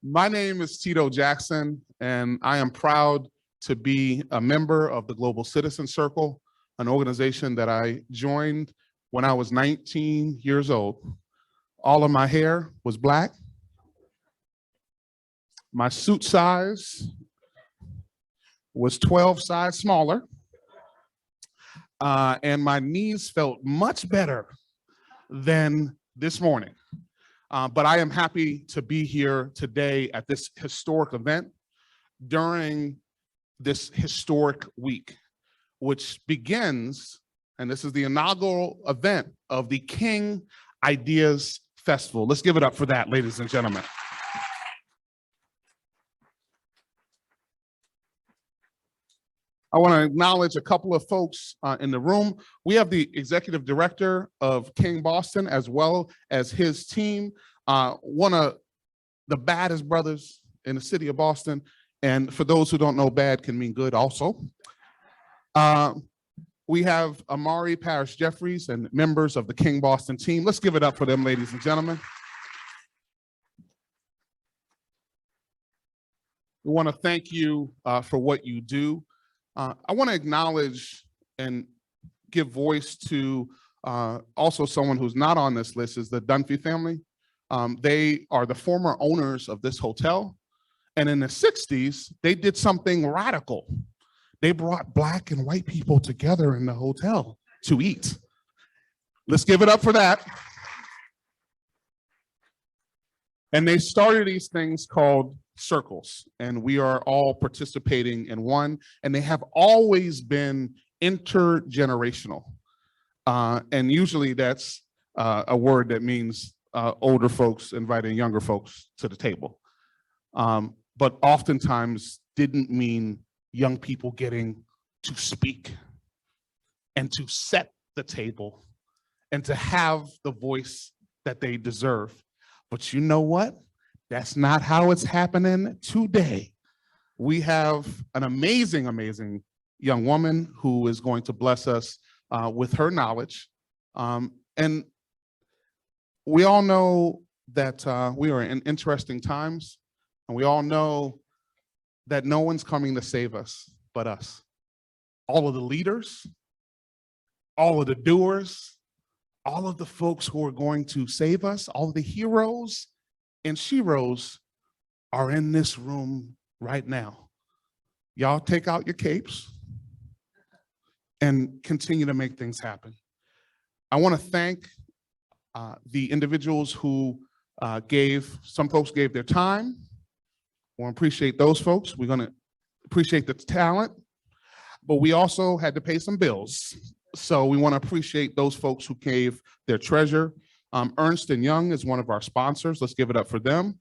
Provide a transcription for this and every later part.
My name is Tito Jackson, and I am proud to be a member of the Global Citizen Circle, an organization that I joined when I was 19 years old. All of my hair was black. My suit size was 12 size smaller. And my knees felt much better than this morning. But I am happy to be here today at this historic event during this historic week, which begins, and this is the inaugural event of the King Ideas Festival. Let's give it up for that, ladies and gentlemen. I want to acknowledge a couple of folks in the room. We have the executive director of King Boston, as well as his team, one of the baddest brothers in the city of Boston. And for those who don't know, bad can mean good also. We have Amari Parrish Jeffries and members of the King Boston team. Let's give it up for them, ladies and gentlemen. We want to thank you for what you do. I want to acknowledge and give voice to also someone who's not on this list, is the Dunphy family. They are the former owners of this hotel. And in the 60s, they did something radical. They brought Black and white people together in the hotel to eat. Let's give it up for that. And they started these things called circles, and we are all participating in one, and they have always been intergenerational. And usually that's a word that means older folks inviting younger folks to the table. But oftentimes didn't mean young people getting to speak and to set the table and to have the voice that they deserve. But you know what? That's not how it's happening today. We have an amazing, amazing young woman who is going to bless us with her knowledge. And we all know that we are in interesting times, and we all know that no one's coming to save us but us. All of the leaders, all of the doers, all of the folks who are going to save us, all of the heroes and sheroes are in this room right now. Y'all take out your capes and continue to make things happen. I want to thank the individuals who some folks gave their time. I want to appreciate those folks. We're going to appreciate the talent, but we also had to pay some bills. So we want to appreciate those folks who gave their treasure. Ernst & Young is one of our sponsors. Let's give it up for them.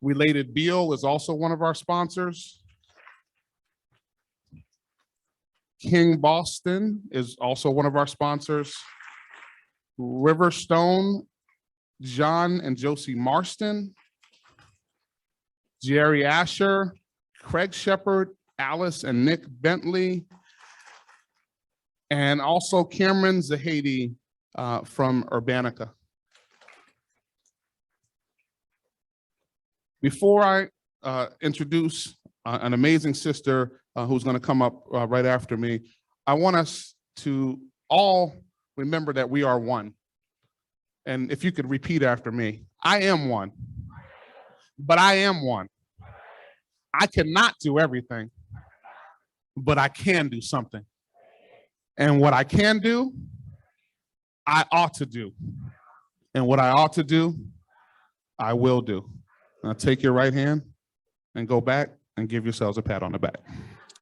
Related Beal is also one of our sponsors. King Boston is also one of our sponsors. Riverstone, John and Josie Marston. Jerry Asher, Craig Shepard, Alice and Nick Bentley, and also Cameron Zahedi from Urbanica. Before I introduce an amazing sister who's going to come up right after me, I want us to all remember that we are one. And if you could repeat after me, I am one, but I am one. I cannot do everything, but I can do something. And what I can do, I ought to do. And what I ought to do, I will do. Now take your right hand and go back and give yourselves a pat on the back.